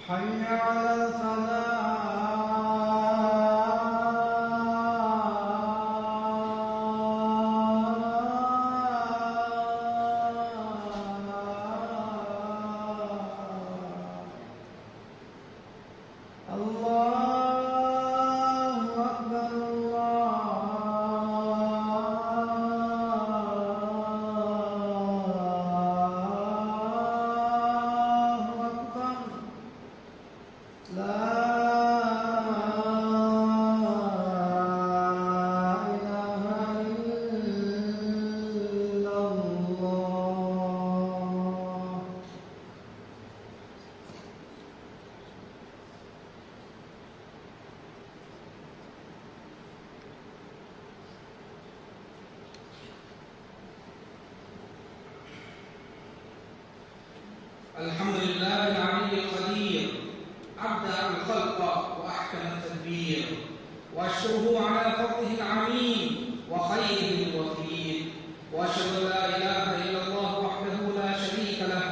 حي على الحمد لله العلي القدير أبدع الخلق وأحكم التدبير، وأشكره على فضله العميم وخيره الوفير، وأشهد أن لا إله إلا الله وحده لا شريك له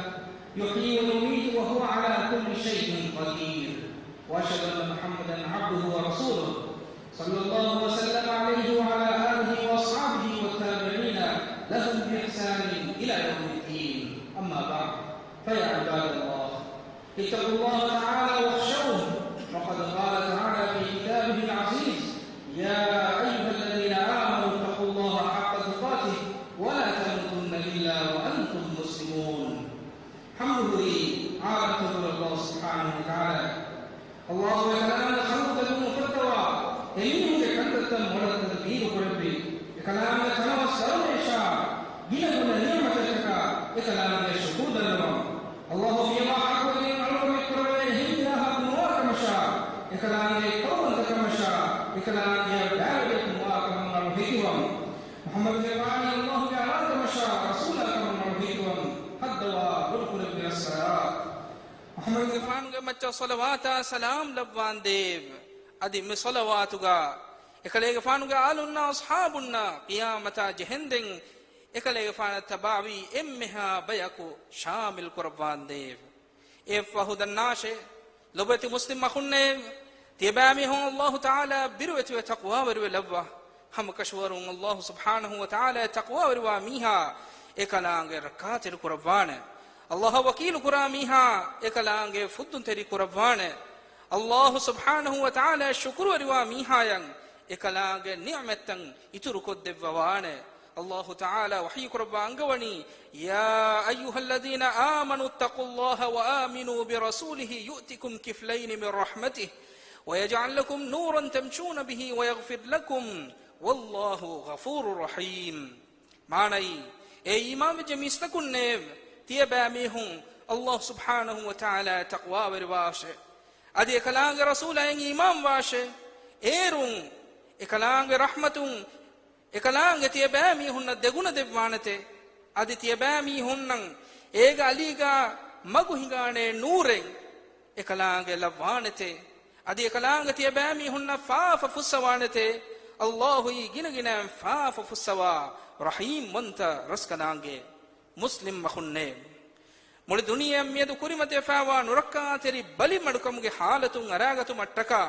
يحيي ويميت وهو على كل شيء قدير، وأشهد أن محمدا عبده ورسوله صلى الله وسلم عليه وعلى آله وأصحابه والتابعين لهم بإحسان إلى يوم الدين. أما بعد، فيا عباد الله، اتقوا الله تعالى واخشوه، وقد قال تعالى في كتابه العزيز: يا أيها الذين آمنوا اتقوا الله حق تقاته ولا تموتن إلا وأنتم مسلمون. حمده لي عالم تقول الله سبحانه وتعالى: الله يكلم خلقه مفتوى إنه كندت مرد الدين قربي يكلم كلام السرنشا جنب نعمتك يكلم الشهود النوم الله فيما حكوا لي معلوم كربي هندها بنوار كمشا يكلم كون كمشا يكلم يبدأ بنوار كمشا محمد يفعل الله يعلم كمشا رسولك كمشا حدوا بالقرب من الصلاة محمد يفعل كمشا صلوات سلام لبوان ديب أدي مصلواتك يكلم فانوك آلنا أصحابنا قيامة جهندن එකලේ ෆාන තබාවි එම්මෙහා බයකු ශාමිල් කුර්බාන් දේව ඒ ෆහුදන්නාෂේ ලොබති මුස්ලිම් මඛුන්නේ තිබාමි හුන් අල්ලාහ් තාලා බිරවති වතක්වා වරව ලබ්වා හම කෂවරුන් අල්ලාහ් සුබ්හානහු වතාලා තක්වා වරවා මීහා එකලාංගේ රකාතිල් කුර්බාන අල්ලාහ් වකීල් කුරා මීහා එකලාංගේ ෆුද්දුන් තෙරි කුර්බාන අල්ලාහ් සුබ්හානහු වතාලා ශුක්‍ර වරවා මීහායන් එකලාංගේ නිඅමතන් ඉතුරු කොද්දවවාන الله تعالى وحي قربان قواني: يا أيها الذين آمنوا اتقوا الله وآمنوا برسوله يؤتكم كفلين من رحمته ويجعل لكم نورا تمشون به ويغفر لكم والله غفور رحيم. معني اي امام جميس لكن نيف تيباميهم الله سبحانه وتعالى تقوى ورواشه ادي كلام رسول امام واشه ايرون كلام رحمة එකලාංග තියබෑමී හුන්න දෙගුණ දෙවවානතේ අදි තියබෑමී හුන්නන් ඒක අලීගා මගු හිඟානේ නූරෙන් එකලාංග ලබවානතේ අදි එකලාංග තියබෑමී හුන්න ෆාෆ ෆුස්සවානතේ අල්ලාහුයි ගිනගිනෑම් ෆාෆ ෆුස්සවා රහීම් වන්ත රස්කනාංගේ මුස්ලිම් මහුන්නේ මුළු දුනියම් මියදු කුරිමතේ ෆාවා නුරක්කා තෙරි බලි මඩුකමුගේ හාලතුන් අරාගතු මට්ටකා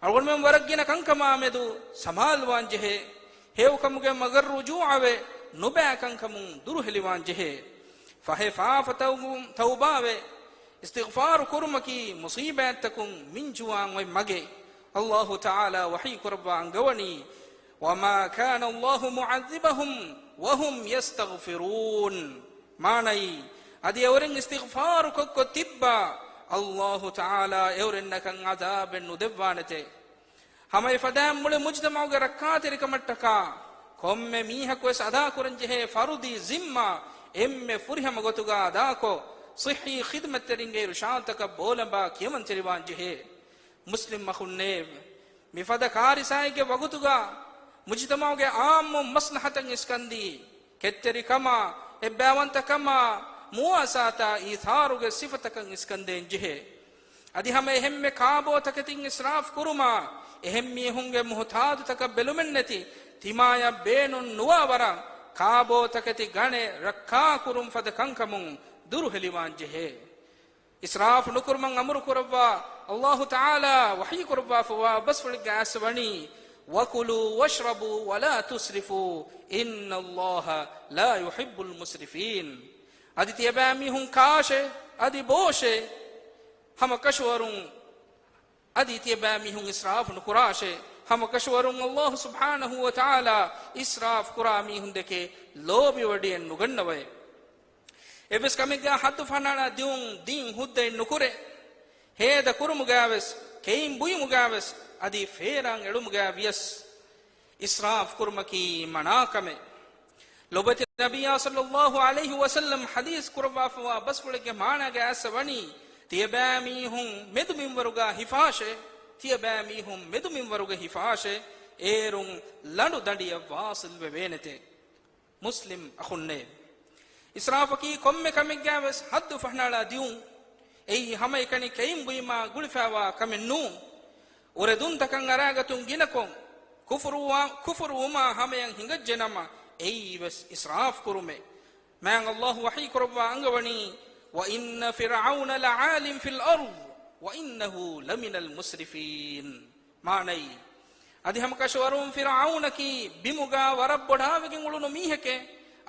අල්ගොන්මෙන් වරක්ගින කංකමා මෙදු සමාල්වාන් ජෙහෙ हेवकमुगे मगर रुजू आवे नुबैकंकमु दुरु हेलिवान जेहे फहे फाफतउम तौबावे इस्तिगफार कुरमकी मुसीबतकुम मिन जुआन व मगे अल्लाह ताला वही कुरबान गवनी वमा कान अल्लाह मुअज़्ज़िबहुम वहुम यस्तगफिरून मानई अदि एवरेन इस्तिगफार को तिब्बा अल्लाह ताला एवरेनकन अज़ाबन नुदवानते हमें फदाम मुळे मुज्तमाउगे रक्कातिरि कमट्टका कोम्मे मीहको सदा कुरंजे फरुदी जिम्मा एम्मे फुरिहम गोतुगा अदाको सही खिदमत तरिंगे रुशातक बोलंबा कियमन तिरिवांजे मुस्लिम मखुन्ने मिफदा कारिसायगे वगुतुगा मुज्तमाउगे आम मस्लहतन इसकंदी केत्तरि कमा एब्बावंत कमा मुआसाता ईथारुगे सिफतकन इसकंदेंजे अदि हमें हेम्मे काबो तकतिन इसराफ कुरुमा එහෙම්මි හුන්ගේ මොහතාදු තක බෙලුමෙන් නැති තිමාය බේනුන් නුවවර කාබෝ තකති ගණේ රක්ඛා කුරුම් ෆද කංකමුන් දුරු හෙලිවාන් ජෙහෙ ಇಸ್ರಾಫ್ ನುಕುರ್ಮಂ ಅಮರು ಕುರವ್ವ ಅಲ್ಲಾಹು ತಾಲಾ ವಹಿ ಕುರವ್ವ ಫವಾ ಬಸ್ ಫುಳಿಗೆ ಆಸವಣಿ ವಕುಲು ವಶ್ರಬು ವಲಾ ತುಸ್ರಿಫು ಇನ್ನಲ್ಲಾಹ ಲಾ ಯುಹಿಬ್ಬುಲ್ ಮುಸ್ರಿಫೀನ್. ಅದಿ ತಿಯಬಾಮಿ ಹುಂ ಕಾಶೆ ಅದಿ ಬೋಶೆ ಹಮ ಕಶವರುಂ ಅದಿ ತಿಯಬಾಮಿ ಹುಂ ಇಸ್ರಾಫ್ ನುಕುರಾಶೆ ಹಮ ಕಶವರುಂ ಅಲ್ಲಾಹು ಸುಬ್ಹಾನಹು ವ ತಾಲಾ ಇಸ್ರಾಫ್ ಕುರಾಮಿ ಹುಂದಕೆ ಲೋಬಿ ವಡಿಯನ್ನು ಗಣ್ಣವೇ. ಎಬಸ್ ಕಮಿಗ ಹದ್ದು ಫನಾನ ದಿಯುಂ ದೀನ್ ಹುದ್ದೆ ನುಕುರೆ ಹೇದ ಕುರುಮುಗಾವೆಸ್ ಕೈಂ ಬುಯಿಮುಗಾವೆಸ್ ಅದಿ ಫೇರಾಂ ಎಳುಮುಗಾವಿಯಸ್ ಇಸ್ರಾಫ್ ಕುರ್ಮಕಿ ಮನಾಕಮೆ ಲೊಬತಿ ನಬಿಯ ಸಲ್ಲಲ್ಲಾಹು ಅಲೈಹಿ ವಸಲ್ಲಂ ಹದೀಸ್ ಕುರವಾಫವಾ ಬಸ್ಫುಳಿಗೆ ಮಾನಗೆ ಆಸವಣಿ ತಿಯಬಾಮಿ ಹುಂ ಮೆದು ಮಿಂವರುಗ ಹಿಫಾಶೆ ತಿಯಬಾಮಿ ಹುಂ ಮೆದು ಮಿಂವರುಗ ಹಿಫಾಶೆ ಏರುಂ ಲಂಡು ದಂಡಿಯ ವಾಸಿಲ್ವೆ ವೇನತೆ. ಮುಸ್ಲಿಂ ಅಖುನ್ನೆ ಇಸ್ರಾಫಕಿ ಕೊಮ್ಮೆ ಕಮಿಗ್ಗಾವೆಸ್ ಹದ್ದು ಫಹನಾಳ ದಿಯುಂ ಎಯಿ ಹಮೈ ಕಣಿ ಕೈಂ ಬುಯಿಮಾ ಗುಳಿಫಾವಾ ಕಮೆನ್ನೂ ಒರೆದುಂ ತಕಂ ಅರಾಗತುಂ ಗಿನಕೊಂ ಕುಫುರು ಉಮಾ ಹಮೆಯಂ ಹಿಂಗಜ್ಜೆನಮ ಎಯಿವೆಸ್ ಇಸ್ರಾಫ್ ಕುರುಮೆ. ಮ್ಯಾಂಗ್ ಅಲ್ಲಾಹು ವಹಿ ಕುರವ್ವ ಅಂಗವಣಿ ವ ಇನ್ನ ಫಿರ್ಔನ ಲಆಲಿಂ ಫಿಲ್ ಅರ್ದ್ ವ ಇನ್ನಹು ಲಮಿನಲ್ ಮುಸ್ರಿಫೀನ್. ಮಾನೈ ಅದಿ ಹಮಕಶವರುಂ ಫಿರ್ಔನಕಿ ಬಿಮುಗಾ ವರಬ್ಬೊಡಾವಿಗೆ ಉಳುನು ಮೀಹಕೆ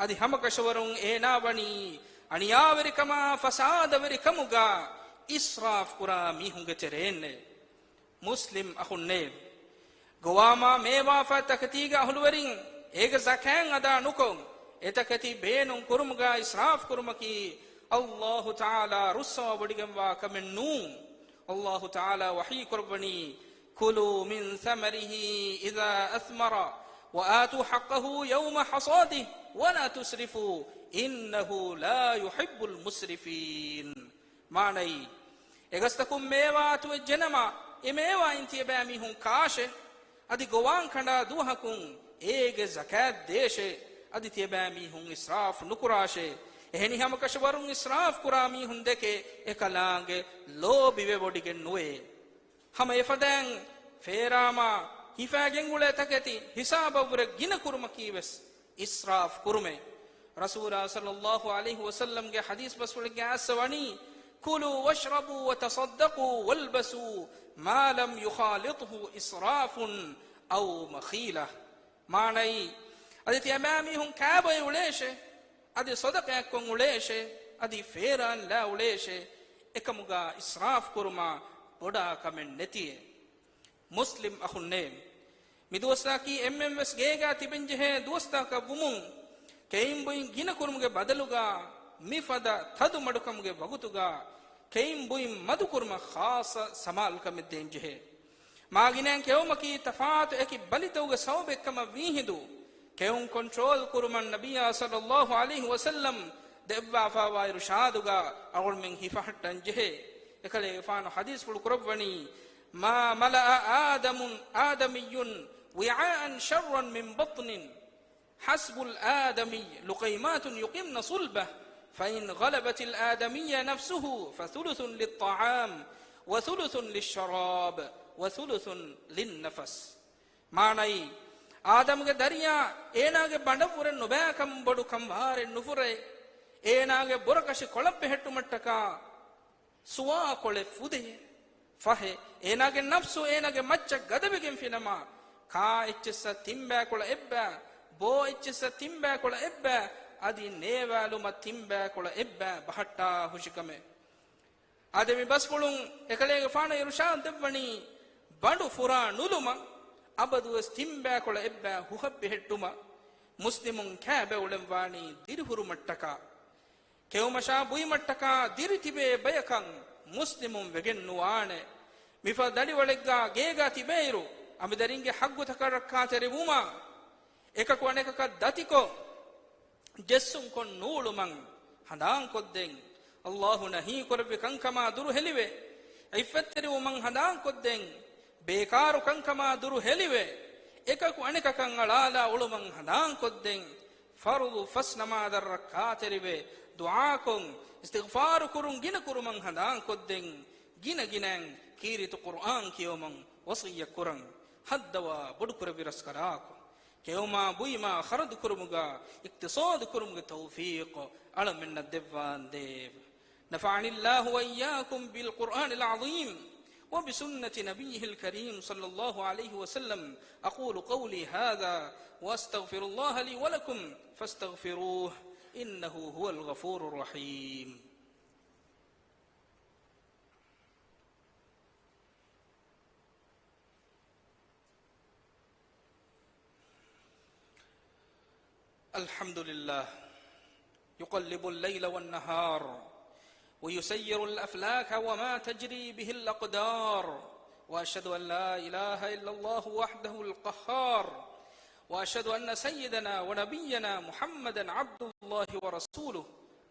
ಅದಿ ಹಮಕಶವರುಂ ಏನಾವಣಿ ಅಣಿಯಾವರಿಕಮ ಫಸಾದವರಿಕಮುಗ ಇಸ್ರಾಫ್ ಕುರಾ ಮೀಹುಂಗೆ ಚೆರೇನ್ನೆ. ಮುಸ್ಲಿಂ ಅಹುನ್ನೆ ಗೋವಾಮಾ ಮೇವಾಫ ತಕತಿಗ ಅಹುಲುವರಿಂ ಏಗ ಜಕಾನ್ ಅದಾ ನುಕೊಂ ಎತಕತಿ ಬೇನುಂ ಕುರುಮುಗ ಇಸ್ರಾಫ್ ಕುರುಮಕಿ ಅಲ್ಲಾಹು ತಾಲಾ ರುಸ್ಸಾ ಬಡಿಗಂವಾ ಕಮೆನ್ನೂ ಅಲ್ಲಾಹು ತಾಲಾ ವಹಿ ಕುರ್ಬನಿ ಕುಲು ಮಿನ್ ಸಮರಿಹಿ ಇದಾ ಅಸ್ಮರ وآتوا حقه يوم حصاده ولا تسرفوا إنه لا يحب المسرفين. معني ಎಗಸ್ತಕುಂ ಮೇವಾತು ಜನಮ ಎಮೇವಾ ಇಂತಿಯ ಬ್ಯಾಮಿ ಹುಂ ಕಾಶೆ ಅದಿ ಗೋವಾಂ ಖಂಡ ದೂಹಕುಂ ಏಗೆ ಜಕಾತ್ ದೇಶೆ ಅದಿ ತಿಯ ಬ್ಯಾಮಿ ಹುಂ ಇಸ್ರಾಫ್ ನುಕುರಾಶೆ ಎಹನಿ ಹಮ ಕಶವರುಂ ಇಸ್ರಾಫ್ ಕುರಾಮಿ ಹುಂ ದೆಕೆ ಎಕಲಾಂಗೆ ಲೋಬಿವೆ ಬೊಡಿಗೆ ನುವೆ ಹಮ ಎಫದಂ ಫೇರಾಮಾ ಹಿಫಾಗೆಂಗುಳೆ ತಕತಿ ಹಿಸಾಬವ್ರ ಗಿನ ಕುರುಮಕೀವೆಸ್ ಇಸ್ರಾಫ್ ಕುರುಮೆ. ರಸೂಲ ಸಲ್ಲಲ್ಲಾಹು ಅಲೈಹಿ ವಸಲ್ಲಂ ಗೆ ಹದೀಸ್ ಬಸ್ವಳಿಗೆ ಆಸವಣಿ ಕುಲು ವಶ್ರಬು ವತಸದ್ದಕು ವಲ್ಬಸು ಮಾ ಲಂ ಯುಖಾಲಿತ್ಹು ಇಸ್ರಾಫುನ್ ಔ ಮಖೀಲ. ಮಾನೈ ಅದಿ ತಿಯಮಾಮಿ ಹುಂ ಕಾಬಯ ಉಳೇಶೆ ಅದಿ ಸದಕ ಯಾಕೊಂ ಉಳೇಶೆ ಅದಿ ಫೇರಾನ್ ಲಾ ಉಳೇಶೆ ಎಕಮುಗ ಇಸ್ರಾಫ್ ಕುರುಮ ಬೊಡಾ ಕಮೆನ್ ನೆತಿಯೆ. ಮುಸ್ಲಿಂ ಅಹುನ್ನೆ ಮಿದುವಸ್ತಾಕಿ ಎಂಎಂಎಸ್ ಗೇಗಾ ತಿಬೆಂಜೆಹೆ ದುವಸ್ತಾಕ ವುಮುಂ ಕೈಂ ಬುಯಿಂ ಗಿನ ಕುರುಮುಗೆ ಬದಲುಗ ಮಿಫದ ಥದು ಮಡುಕಮುಗೆ ವಗುತುಗ ಕೈಂ ಬುಯಿಂ ಮದು ಕುರುಮ ಖಾಸ ಸಮಾಲ್ ಕಮಿದ್ದೆಂಜೆಹೆ ಮಾಗಿನೆಂ ಕೆವಮಕಿ ತಫಾತ್ ಎಕಿ ಬಲಿತೌಗ ಸೌಬೆಕ್ಕಮ ವೀಹಿದು ಕೆವಂ ಕಂಟ್ರೋಲ್ ಕುರುಮನ್ ನಬಿಯ ಸಲ್ಲಲ್ಲಾಹು ಅಲೈಹಿ ವಸಲ್ಲಂ ದೆವ್ವಾ ಫಾವಾ ಇರುಷಾದುಗ ಅವಳ ಮೆಂ ಹಿಫಹಟ್ಟಂಜೆಹೆ ಎಕಲೆ ಫಾನ ಹದೀಸ್ ಫುಲ್ ಕುರವ್ವನಿ ಮಾ ಮಲಾ ಆದಮಿಯುನ್ ವಿಆಅನ್ ಶರ್ರನ್ ಮಿನ್ ಬತ್ನಿನ್ ಹಸ್ಬುಲ್ ಆದಮಿ ಲುಕೈಮಾತುನ್ ಯುಕಿಮ್ನ ಸುಲ್ಬಹ فإن غلبت الآدمية نفسه فثلث للطعام وثلث للشراب وثلث للنفس. معنى آدم کے دریا اینا کے بندپورے نباکم بڑو کموارے نفرے اینا کے برکش کولپ ہٹو مٹکا سوا کولے فودے فہے اینا کے نفسو اینا کے مچ گدبگم فینما کھا اچسا تیمبا کولا ابا بو اچسا تیمبا کولا ابا adi nevalu matimba kola ebba bahatta hushikame ademi baskulun ekalege faana irshad devvani bandu fura nuluma abadu stimba kola ebba huhabbe hettuma muslimun kaabe ulemwani dirhuru mattaka kewmasha bui mattaka diritibe bayakan muslimun vegennuwane mifa dali walegga geega tibeiru amidaringe haggu takarakka terewuma ekaku anekaka datiko ಜೆಸ್ಸುಂ ಕೊನ್ ನೂಳು ಮಂ ಹಂದಾಂ ಕೊದ್ದೆಂ ಅಲ್ಲಾಹು ನಹಿ ಕೊರವೆ ಕಂಕಮ ದುರು ಹೆಲಿವೆ ಐಫತ್ತರಿವು ಮಂ ಹಂದಾಂ ಕೊದ್ದೆಂ ಬೇಕಾರು ಕಂಕಮ ದುರು ಹೆಲಿವೆ ಏಕಕು ಅಣೆಕ ಕಂಗಳಾಲ ಉಳು ಮಂ ಹಂದಾಂ ಕೊದ್ದೆಂ ಫರ್ದು ಫಸ್ ನಮಾದರ್ ರಕ್ಕಾತೆರಿವೆ ದುಆಕೊಂ ಇಸ್ತಿಗ್ಫಾರು ಕುರುಂ ಗಿನ ಕುರು ಮಂ ಹಂದಾಂ ಕೊದ್ದೆಂ ಗಿನ ಗಿನಂ ಕೀರಿತು ಕುರ್ಆನ್ ಕಿಯೋ ಮಂ ವಸಿಯ ಕುರಂ ಹದ್ದವ ಬುಡುಕುರ ವಿರಸ್ಕರಾಕು ಕೆವಮಾ ಬುಯಿಮಾ ಖರದ್ ಕುರುಮುಗ ಇಕ್ತಿಸಾದ್ ಕುರುಮುಗ ತೌಫೀಕ್ ಅಳ ಮಿನ್ನ ದೆವ್ವಾನ್ ದೇವ್. نفعني الله وإياكم بالقرآن العظيم وبسنة نبيه الكريم صلى الله عليه وسلم. أقول قولي هذا وأستغفر الله لي ولكم فاستغفروه إنه هو الغفور الرحيم. الحمد لله يقلب الليل والنهار ويسير الأفلاك وما تجري به الأقدار، وأشهد أن لا إله إلا الله وحده القهار، وأشهد أن سيدنا ونبينا محمدا عبد الله ورسوله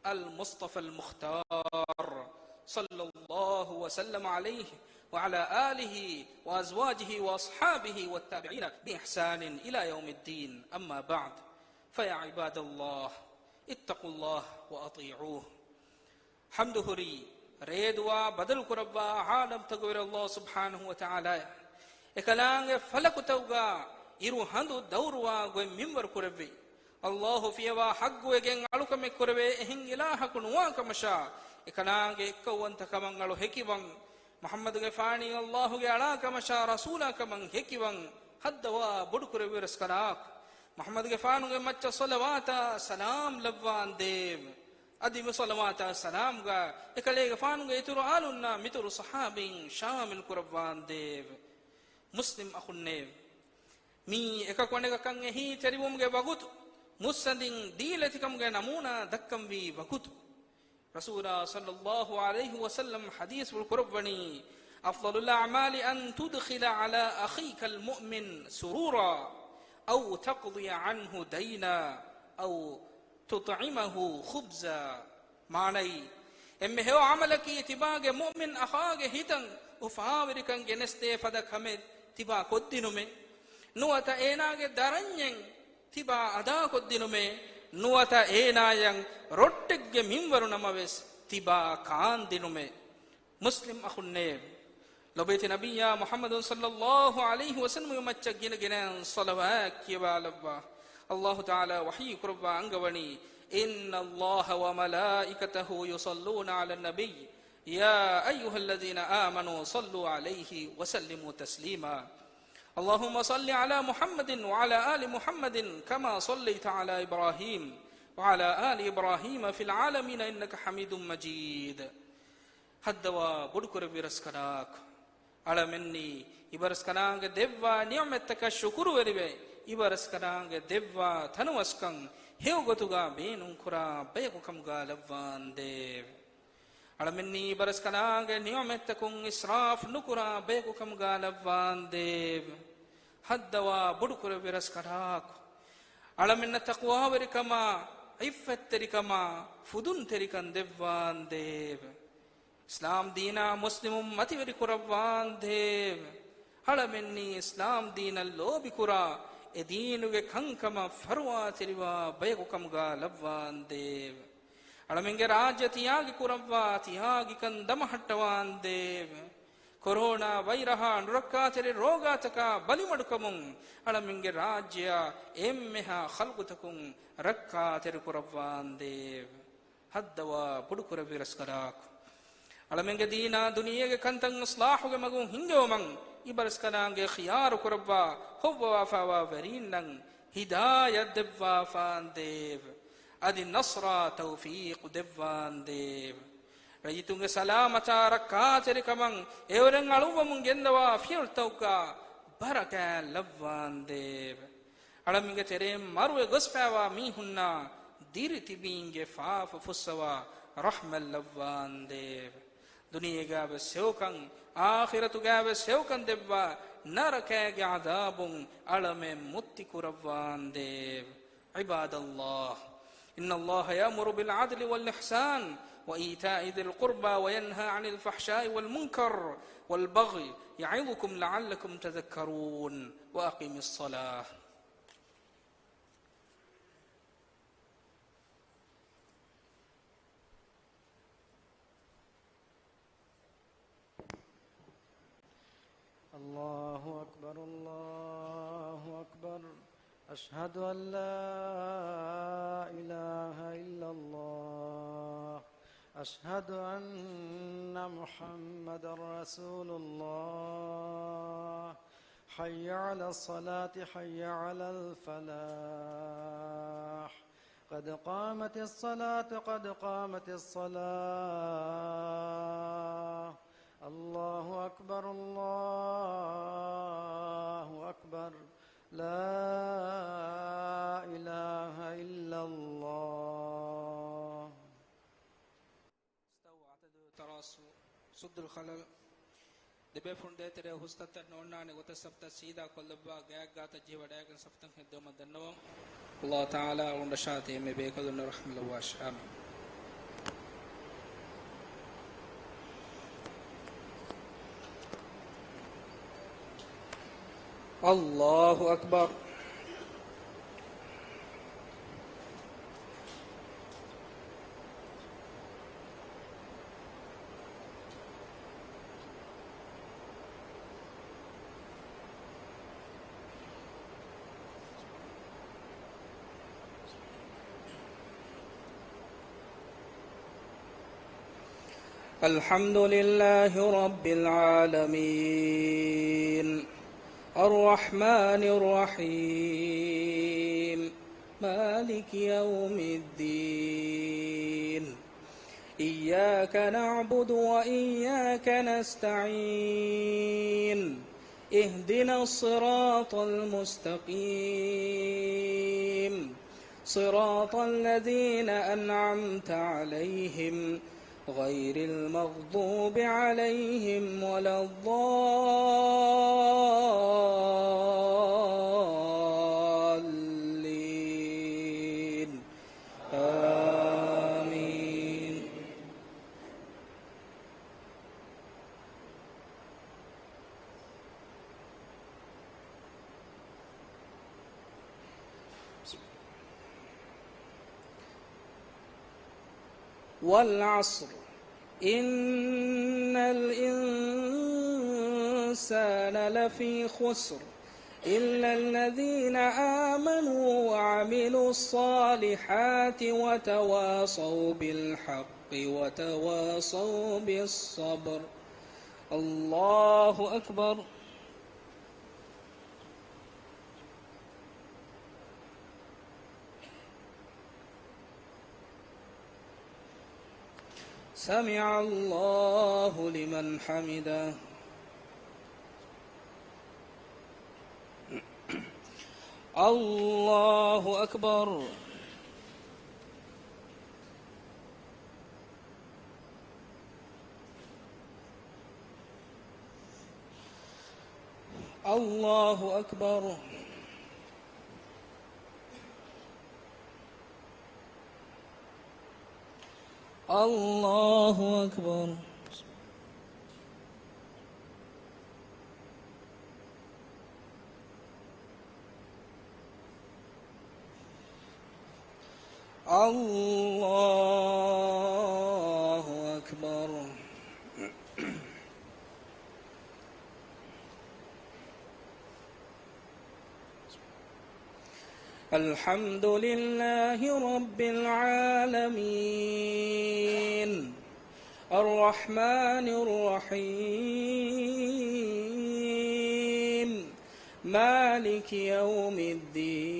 المصطفى المختار صلى الله وسلم عليه وعلى آله وأزواجه وأصحابه والتابعين بإحسان إلى يوم الدين. أما بعد، فيا عباد الله اتقوا الله وأطيعوه. حمد هري ريدوا بدل كربا عالم تغير الله سبحانه وتعالى إكلانغ فلك توغا إرو هندو دوروا غوي منبر كربي الله فيوا حق وجن علوكم كربي إهن إله كنوا كمشا إكلانغ إكوان تكمن هكيبان محمد غفاني الله غالا كمشا رسولا كمن هكيبان حدوا بدو كربي رسكناك محمد غفانو مچ صلواتا سلام لبوان ديب أدي بصلواتا سلام غا إكالي غفانو إترو آلونا مترو صحابين شامل كربوان ديب. مسلم أخون نيب مي إكا كوني كان هي تريبوم غا بغوت مسندين ديلتكم غا نمونا دكم بي بغوت. رسول صلى الله عليه وسلم حديث بالكرباني أفضل الأعمال أن تدخل على أخيك المؤمن سرورا أو تقضي عنه دينا أو تطعمه خبزا. معني إمه هو عملك تباغ مؤمن أخاغ هيتن وفاوركن جنستي فدك همد تبا كدينومي نواتا إيناغ دارنين تبا أدا كدينومي نواتا إينايان روتك منورو نمويس تبا كان دينومي. مسلم أخون نيب لبيت نبي محمد صلى الله عليه وسلم يمتجين جنان صلوات كيبالبا الله تعالى وحي كربا أنغواني إن الله وملائكته يصلون على النبي يا أيها الذين آمنوا صلوا عليه وسلموا تسليما. اللهم صل على محمد وعلى آل محمد كما صليت على إبراهيم وعلى آل إبراهيم في العالمين إنك حميد مجيد. حدوا بدكر برسكناك ألمني إبرسكناك دبوا نعمتك الشكر وربي إبرسكناك دبوا تنوسكن هيوغتوغا بينون كرا بيكوكمغا لبوان ديب. ألمني إبرسكناك نعمتكم إسراف نكرا بيكوكمغا لبوان ديب. حدوا بدكر برسكناك ألمن تقوى وركما عفت تركما فدون تركن دبوان ديب. إسلام دينا مسلم متي وري كربان ديب. هلمني إسلام دينا لو بكرا إدينوغي كنكما فروا تروا بيغوكمغا لبوان ديب. هلمنغي راجة تياغي كربا تياغي كندم حتوان ديب. كورونا ويرها نركا تري روغا تكا بلي مدكمون هلمنغي راجة إمها خلقتكم ركا تري كربان ديب. حدوا بدكرا بيرسكراك ألمنك دينا دنيا كنتن إصلاحه مغون هنجو من إبرسكنانك خيار كربا هو وفاوا ورينن هداية دبوا فان ديب. أدي النصر توفيق دبوان ديب. رجيتونك سلامة ركات ركمن إورن علوم من جندوا فيل توكا بركة لبوان ديب. ألمنك تريم مروي غسفاوا ميهنا دير تبينج فاف فسوا رحمة لبوان ديب. دنيا جاب سيوكان آخرة جاب سيوكان دبوا نركاج عذاب ألم متي كربان ديب. عباد الله إن الله يأمر بالعدل والإحسان وإيتاء ذي القربى وينهى عن الفحشاء والمنكر والبغي يعظكم لعلكم تذكرون. وأقم الصلاة. الله أكبر الله أكبر أشهد أن لا إله إلا الله أشهد أن محمدا رسول الله. حي على الصلاة حي على الفلاح. قد قامت الصلاة قد قامت الصلاة. الله أكبر الله أكبر. لا إله إلا الله. استووا اعتدلوا تراصوا سدوا الخلل دبيفون ديتري هستت نوناني وتسبت سيدا كلبا غاغات جيوداغن سفتن هدوم دنو الله تعالى ونشاتي مي بيكلن رحم الله واش آمين. الله أكبر. الحمد لله رب العالمين الرحمن الرحيم مالك يوم الدين إياك نعبد وإياك نستعين اهدنا الصراط المستقيم صراط الذين أنعمت عليهم غير المغضوب عليهم ولا الضالين آمين. والعصر إن الإنسان لفي خسر إلا الذين آمنوا وعملوا الصالحات وتواصوا بالحق وتواصوا بالصبر. الله أكبر. سمع الله لمن حمده. الله أكبر. الله أكبر. الله أكبر. الله أكبر. الحمد لله رب العالمين الرحمن الرحيم مالك يوم الدين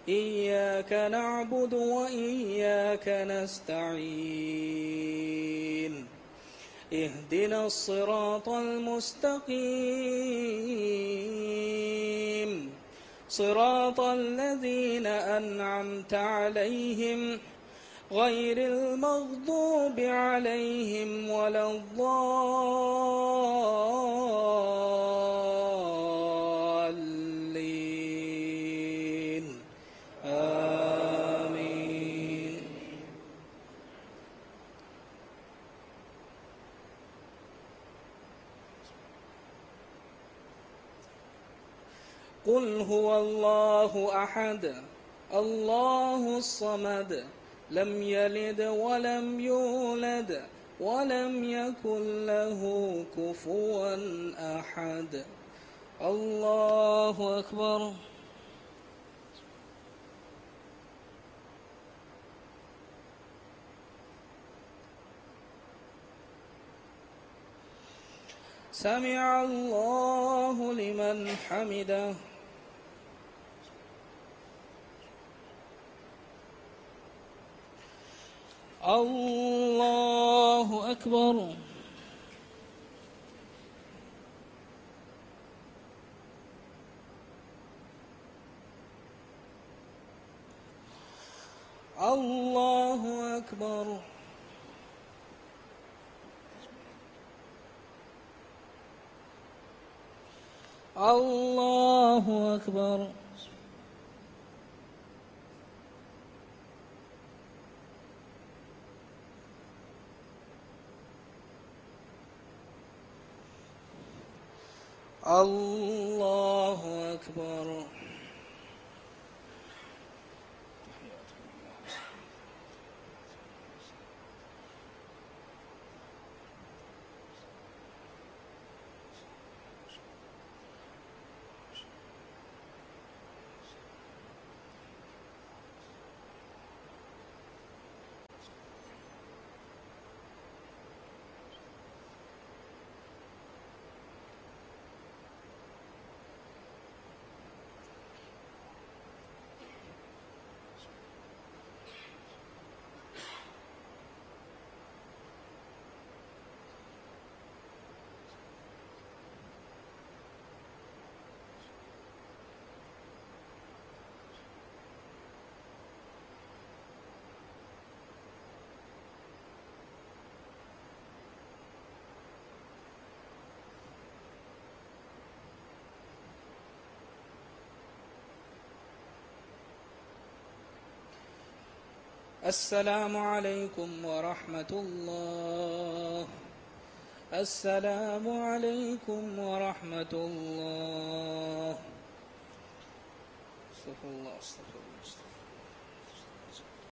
إياك نعبد وإياك نستعين اهدنا الصراط المستقيم صراط الذين أنعمت عليهم غير المغضوب عليهم ولا الضالين آمين. قل هو الله أحد الله الصمد لم يلد ولم يولد ولم يكن له كفوا أحد. الله أكبر. سمع الله لمن حمده. الله أكبر. الله أكبر. الله أكبر. الله أكبر. السلام عليكم ورحمة الله. السلام عليكم ورحمة الله. استغفر الله استغفر الله.